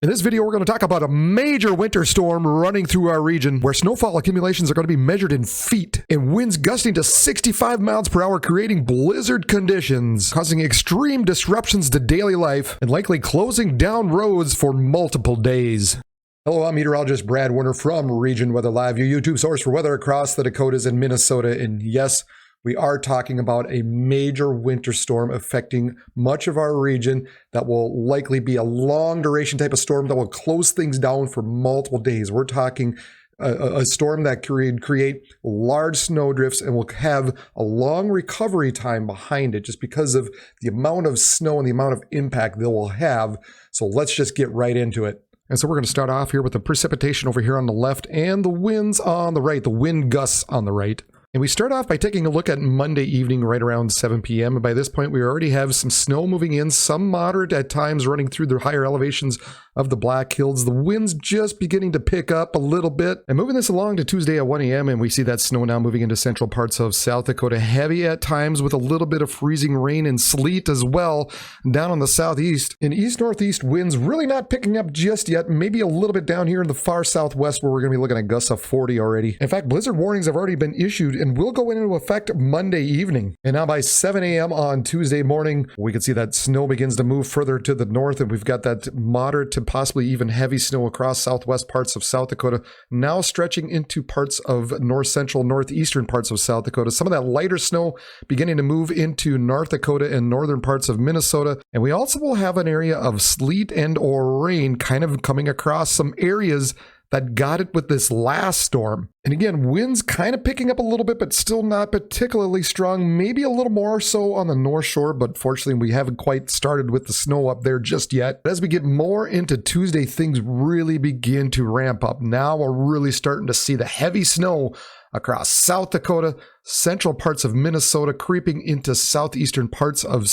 In this video, we're going to talk about a major winter storm running through our region where snowfall accumulations are going to be measured in feet and winds gusting to 65 miles per hour, creating blizzard conditions, causing extreme disruptions to daily life and likely closing down roads for multiple days. Hello, I'm meteorologist Brad Werner from Region Weather Live, your YouTube source for weather across the Dakotas and Minnesota. And yes, we are talking about a major winter storm affecting much of our region that will likely be a long duration type of storm that will close things down for multiple days. We're talking a storm that could create large snow drifts and will have a long recovery time behind it just because of the amount of snow and the amount of impact they will have. So let's just get right into it. And so we're going to start off here with the precipitation over here on the left and the winds on the right, the wind gusts on the right. And we start off by taking a look at Monday evening right around 7 p.m. And by this point, we already have some snow moving in, some moderate at times running through the higher elevations of the Black Hills. The wind's just beginning to pick up a little bit. And moving this along to Tuesday at 1 a.m. and we see that snow now moving into central parts of South Dakota. Heavy at times with a little bit of freezing rain and sleet as well down on the southeast. In east-northeast winds really not picking up just yet. Maybe a little bit down here in the far southwest where we're going to be looking at gusts of 40 already. In fact, blizzard warnings have already been issued and will go into effect Monday evening. And now by 7 a.m. on Tuesday morning, we can see that snow begins to move further to the north, and we've got that moderate to possibly even heavy snow across southwest parts of South Dakota, now stretching into parts of north central, northeastern parts of South Dakota. Some of that lighter snow beginning to move into North Dakota and northern parts of Minnesota. And we also will have an area of sleet and or rain kind of coming across some areas that got it with this last storm. And again, winds kind of picking up a little bit, but still not particularly strong. Maybe a little more so on the North Shore, but fortunately we haven't quite started with the snow up there just yet. As we get more into Tuesday, things really begin to ramp up. Now we're really starting to see the heavy snow across South Dakota, central parts of Minnesota, creeping into southeastern parts of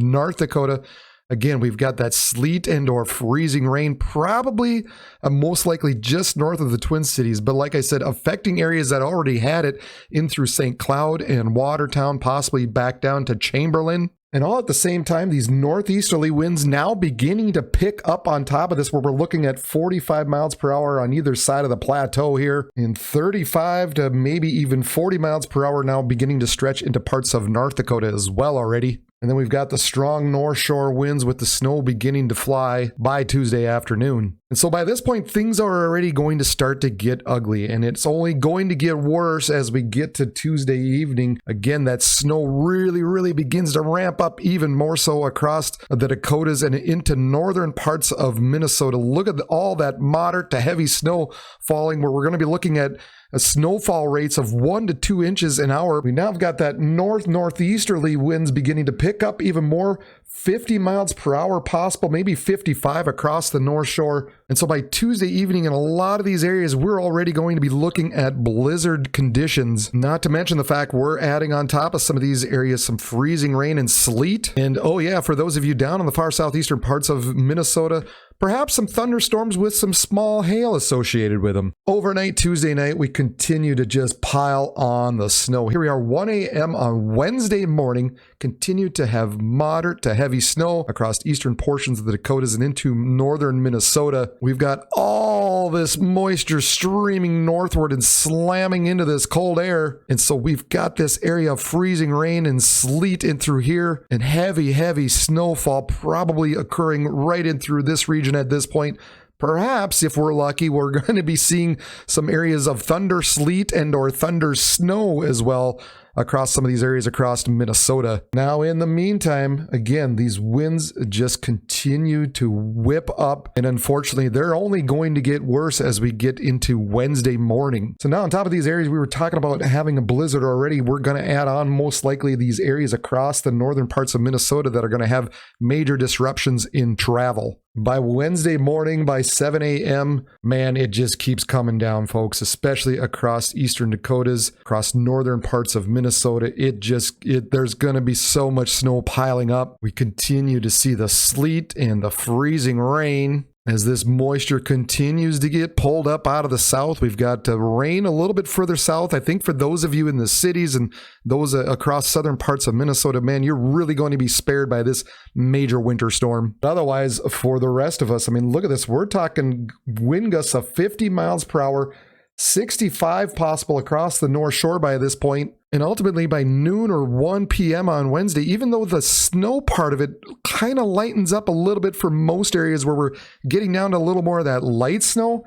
North Dakota. Again, we've got that sleet and or freezing rain, probably most likely just north of the Twin Cities. But like I said, affecting areas that already had it in through St. Cloud and Watertown, possibly back down to Chamberlain. And all at the same time, these northeasterly winds now beginning to pick up on top of this, where we're looking at 45 miles per hour on either side of the plateau here, and 35 to maybe even 40 miles per hour now beginning to stretch into parts of North Dakota as well already. And then we've got the strong North Shore winds with the snow beginning to fly by Tuesday afternoon. And so by this point, things are already going to start to get ugly, and it's only going to get worse as we get to Tuesday evening. Again, that snow really begins to ramp up even more so across the Dakotas and into northern parts of Minnesota. Look at all that moderate to heavy snow falling, where we're going to be looking at snowfall rates of 1 to 2 inches an hour. We now have got that northeasterly winds beginning to pick up even more, 50 miles per hour possible, maybe 55 across the North Shore. And so by Tuesday evening in a lot of these areas, we're already going to be looking at blizzard conditions. Not to mention the fact we're adding on top of some of these areas some freezing rain and sleet. And oh yeah, for those of you down in the far southeastern parts of Minnesota, perhaps some thunderstorms with some small hail associated with them. Overnight Tuesday night, we continue to just pile on the snow. Here we are, 1 a.m. on Wednesday morning, continue to have moderate to heavy snow across eastern portions of the Dakotas and into northern Minnesota. We've got all this moisture streaming northward and slamming into this cold air. And so we've got this area of freezing rain and sleet in through here, and heavy snowfall probably occurring right in through this region at this point. Perhaps, if we're lucky, we're going to be seeing some areas of thunder sleet and or thunder snow as well across some of these areas across Minnesota. Now, in the meantime, again, these winds just continue to whip up, and unfortunately, they're only going to get worse as we get into Wednesday morning. So now on top of these areas, we were talking about having a blizzard already. We're going to add on most likely these areas across the northern parts of Minnesota that are going to have major disruptions in travel. By Wednesday morning, by 7 a.m., man, it just keeps coming down, folks, especially across eastern Dakotas, across northern parts of Minnesota. There's going to be so much snow piling up. We continue to see the sleet and the freezing rain. As this moisture continues to get pulled up out of the south, we've got rain a little bit further south. I think for those of you in the cities and those across southern parts of Minnesota, man, you're really going to be spared by this major winter storm. But otherwise, for the rest of us, I mean, look at this. We're talking wind gusts of 50 miles per hour, 65 possible across the North Shore by this point. And ultimately by noon or 1 p.m. on Wednesday, even though the snow part of it kind of lightens up a little bit for most areas where we're getting down to a little more of that light snow,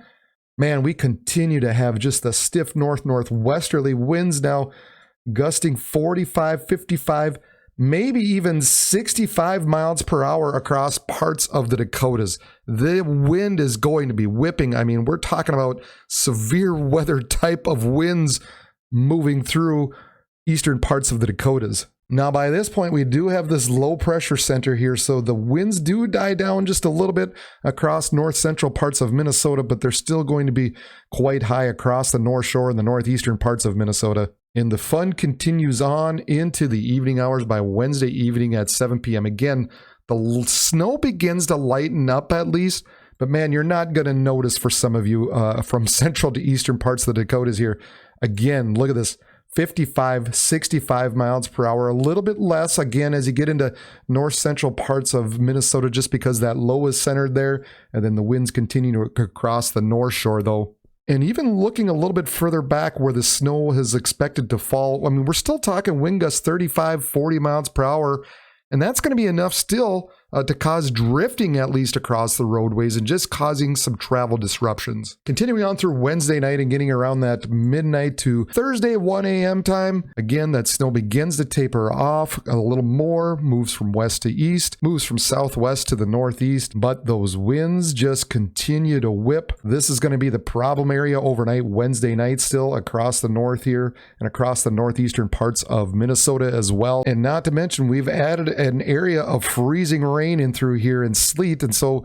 man, we continue to have just the stiff northwesterly winds now gusting 45, 55, maybe even 65 miles per hour across parts of the Dakotas. The wind is going to be whipping. I mean, we're talking about severe weather type of winds moving through eastern parts of the Dakotas. Now, by this point, we do have this low pressure center here, so the winds do die down just a little bit across north central parts of Minnesota, but they're still going to be quite high across the North Shore and the northeastern parts of Minnesota. And the fun continues on into the evening hours by Wednesday evening at 7 p.m. Again, the snow begins to lighten up at least, but man, you're not going to notice for some of you from central to eastern parts of the Dakotas here. Again, look at this. 55, 65 miles per hour, a little bit less again as you get into north central parts of Minnesota just because that low is centered there, and then the winds continue to cross the North Shore though. And even looking a little bit further back where the snow is expected to fall, I mean, we're still talking wind gusts 35, 40 miles per hour, and that's going to be enough still to cause drifting at least across the roadways and just causing some travel disruptions. Continuing on through Wednesday night and getting around that midnight to Thursday 1 a.m. time, again, that snow begins to taper off a little more, moves from west to east, moves from southwest to the northeast, but those winds just continue to whip. This is going to be the problem area overnight Wednesday night still across the north here and across the northeastern parts of Minnesota as well. And not to mention, we've added an area of freezing rain in through here and sleet, and so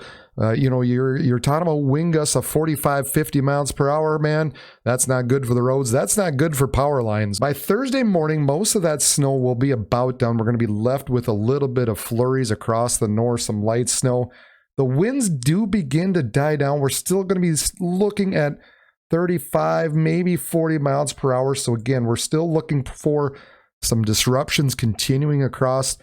you're talking about wind gusts of 45, 50 miles per hour, man. That's not good for the roads. That's not good for power lines. By Thursday morning, most of that snow will be about done. We're going to be left with a little bit of flurries across the north, some light snow. The winds do begin to die down. We're still going to be looking at 35, maybe 40 miles per hour. So again, we're still looking for some disruptions continuing across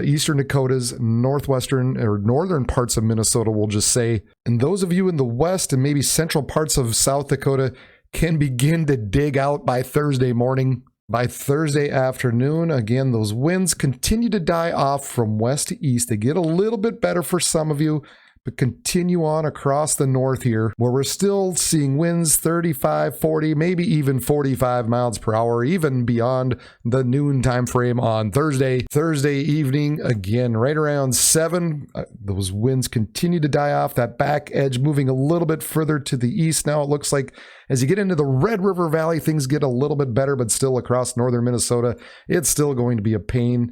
eastern Dakotas, northwestern or northern parts of Minnesota, we'll just say. And those of you in the west and maybe central parts of South Dakota can begin to dig out by Thursday morning. By Thursday afternoon, again, those winds continue to die off from west to east. They get a little bit better for some of you, but continue on across the north here, where we're still seeing winds 35, 40, maybe even 45 miles per hour, even beyond the noon time frame on Thursday. Thursday evening, again, right around 7, those winds continue to die off. That back edge moving a little bit further to the east. Now it looks like as you get into the Red River Valley, things get a little bit better, but still across northern Minnesota, it's still going to be a pain.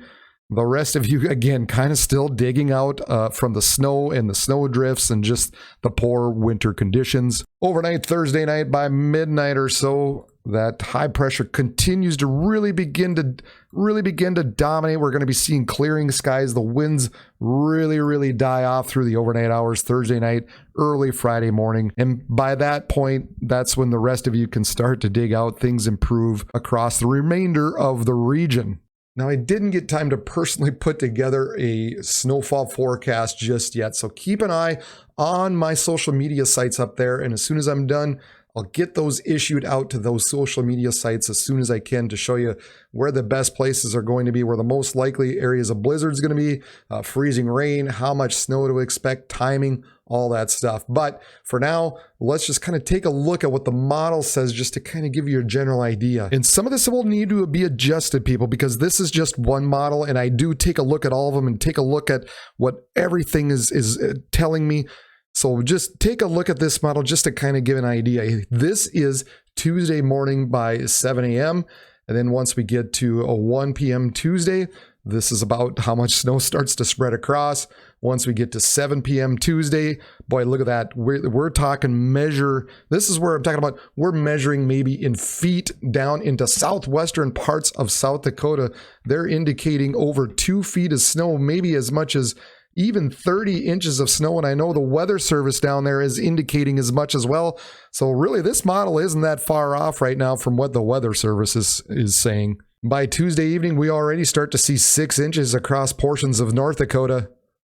The rest of you, again, kind of still digging out from the snow and the snow drifts and just the poor winter conditions. Overnight, Thursday night by midnight or so, that high pressure continues to really begin to dominate. We're going to be seeing clearing skies. The winds really die off through the overnight hours, Thursday night, early Friday morning. And by that point, that's when the rest of you can start to dig out. Things improve across the remainder of the region. Now, I didn't get time to personally put together a snowfall forecast just yet, so keep an eye on my social media sites up there, and as soon as I'm done, I'll get those issued out to those social media sites as soon as I can to show you where the best places are going to be, where the most likely areas of blizzards going to be, freezing rain, how much snow to expect, timing, all that stuff. But for now, let's just kind of take a look at what the model says just to kind of give you a general idea. And some of this will need to be adjusted, people, because this is just one model, and I do take a look at all of them and take a look at what everything is telling me. So just take a look at this model just to kind of give an idea. This is Tuesday morning by 7 a.m. And then once we get to a 1 p.m. Tuesday, this is about how much snow starts to spread across. Once we get to 7 p.m. Tuesday, boy, look at that. We're talking this is where I'm talking about, we're measuring maybe in feet down into southwestern parts of South Dakota. They're indicating over 2 feet of snow, maybe as much as even 30 inches of snow. And I know the weather service down there is indicating as much as well. So really, this model isn't that far off right now from what the weather service is saying. By Tuesday evening, we already start to see 6 inches across portions of North Dakota.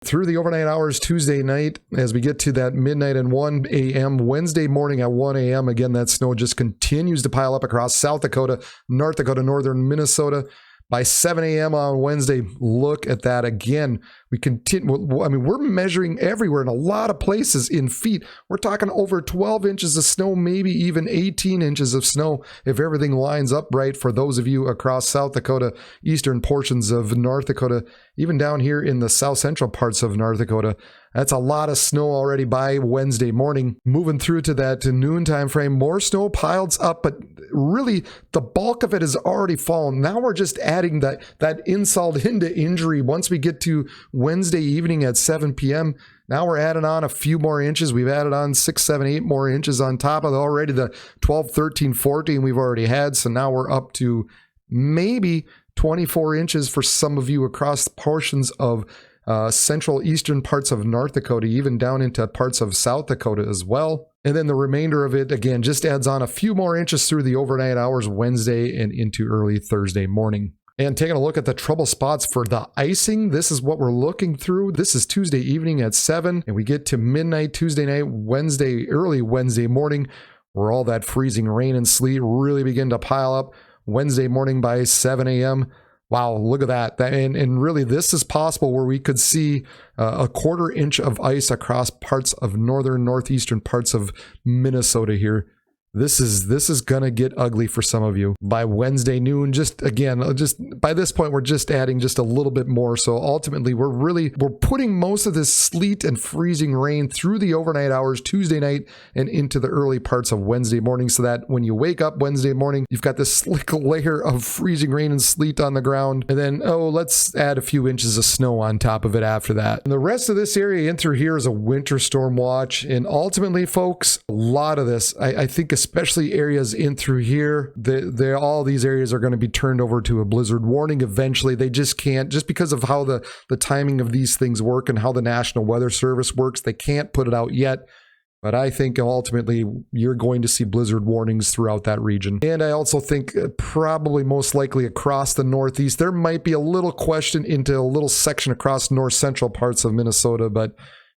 Through the overnight hours Tuesday night, as we get to that midnight and 1 a.m., Wednesday morning at 1 a.m., again, that snow just continues to pile up across South Dakota, North Dakota, northern Minnesota. By 7 a.m. on Wednesday, look at that again. We continue. I mean, we're measuring everywhere in a lot of places in feet. We're talking over 12 inches of snow, maybe even 18 inches of snow if everything lines up right for those of you across South Dakota, eastern portions of North Dakota, even down here in the south central parts of North Dakota. That's a lot of snow already by Wednesday morning. Moving through to that noon time frame, more snow piles up, but really the bulk of it has already fallen. Now we're just adding that insult into injury. Once we get to Wednesday evening at 7 p.m., now we're adding on a few more inches. We've added on 6, 7, 8 more inches on top of already the 12, 13, 14 we've already had. So now we're up to maybe 24 inches for some of you across portions of central eastern parts of North Dakota, even down into parts of South Dakota as well. And then the remainder of it, again, just adds on a few more inches through the overnight hours Wednesday and into early Thursday morning. And taking a look at the trouble spots for the icing, this is what we're looking through. This is Tuesday evening at 7, and we get to midnight Tuesday night, early Wednesday morning, where all that freezing rain and sleet really begin to pile up. Wednesday morning by 7 a.m., wow, look at that. And really, this is possible where we could see a 1/4 inch of ice across parts of northern, northeastern parts of Minnesota here. This is gonna get ugly for some of you. By Wednesday noon, just by this point, we're just adding just a little bit more. So ultimately, we're putting most of this sleet and freezing rain through the overnight hours Tuesday night and into the early parts of Wednesday morning, so that when you wake up Wednesday morning, you've got this slick layer of freezing rain and sleet on the ground. And then, let's add a few inches of snow on top of it after that. And the rest of this area in through here is a winter storm watch. And ultimately, folks, a lot of this, I think, especially areas in through here, all these areas are going to be turned over to a blizzard warning eventually. They just can't, just because of how the timing of these things work and how the National Weather Service works, they can't put it out yet. But I think ultimately you're going to see blizzard warnings throughout that region. And I also think probably most likely across the Northeast, there might be a little question into a little section across north central parts of Minnesota, but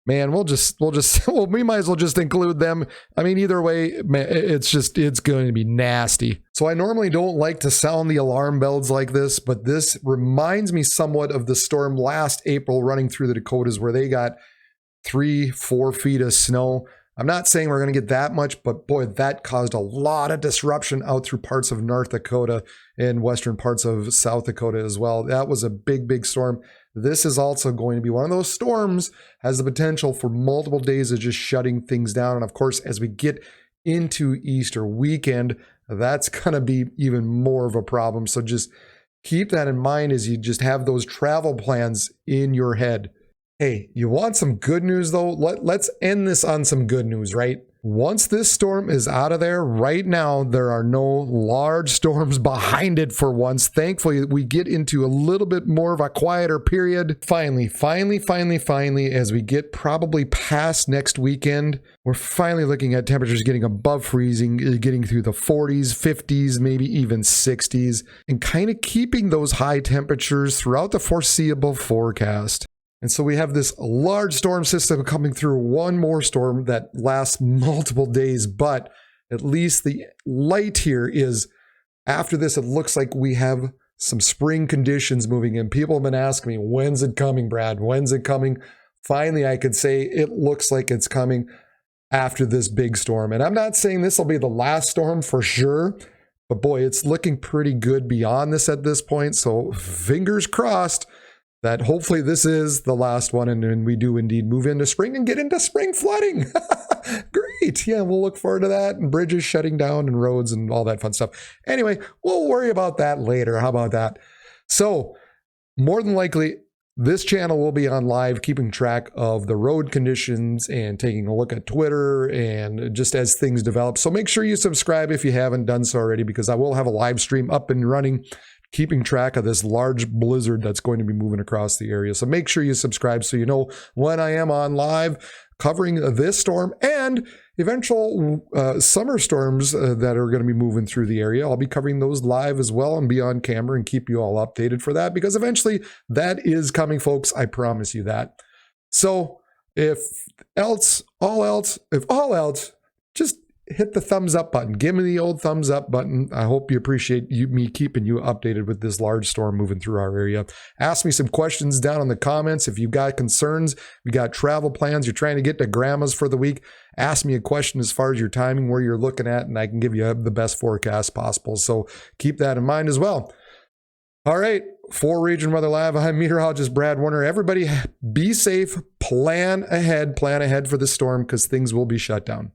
man, we might as well just include them. I mean, either way, man, it's going to be nasty. So I normally don't like to sound the alarm bells like this, but this reminds me somewhat of the storm last April running through the Dakotas, where they got 3-4 feet of snow. I'm not saying we're going to get that much, but boy, that caused a lot of disruption out through parts of North Dakota and western parts of South Dakota as well. That was a big, big storm. This is also going to be one of those storms, has the potential for multiple days of just shutting things down. And of course, as we get into Easter weekend, that's going to be even more of a problem. So just keep that in mind as you just have those travel plans in your head. Hey, you want some good news though? Let's end this on some good news, right? Once this storm is out of there, right now, there are no large storms behind it for once. Thankfully, we get into a little bit more of a quieter period. Finally, as we get probably past next weekend, we're finally looking at temperatures getting above freezing, getting through the 40s, 50s, maybe even 60s, and kind of keeping those high temperatures throughout the foreseeable forecast. And so we have this large storm system coming through, one more storm that lasts multiple days, but at least the light here is, after this, it looks like we have some spring conditions moving in. People have been asking me, when's it coming, Brad? When's it coming? Finally, I could say it looks like it's coming after this big storm. And I'm not saying this will be the last storm for sure, but boy, it's looking pretty good beyond this at this point. So fingers crossed that hopefully this is the last one, and we do indeed move into spring and get into spring flooding. Great. Yeah, we'll look forward to that, and bridges shutting down and roads and all that fun stuff. Anyway, we'll worry about that later. How about that? So more than likely, this channel will be on live, keeping track of the road conditions and taking a look at Twitter and just as things develop. So make sure you subscribe if you haven't done so already, because I will have a live stream up and running keeping track of this large blizzard that's going to be moving across the area. So make sure you subscribe so you know when I am on live covering this storm and eventual summer storms that are going to be moving through the area. I'll be covering those live as well and be on camera and keep you all updated for that, because eventually that is coming, folks. I promise you that. So if all else, just hit the thumbs up button. Give me the old thumbs up button. I hope you appreciate me keeping you updated with this large storm moving through our area. Ask me some questions down in the comments. If you've got concerns, you got travel plans, you're trying to get to grandma's for the week, ask me a question as far as your timing, where you're looking at, and I can give you the best forecast possible. So keep that in mind as well. All right, for Region Weather Live, I'm meteorologist Brad Warner. Everybody be safe, plan ahead for the storm, because things will be shut down.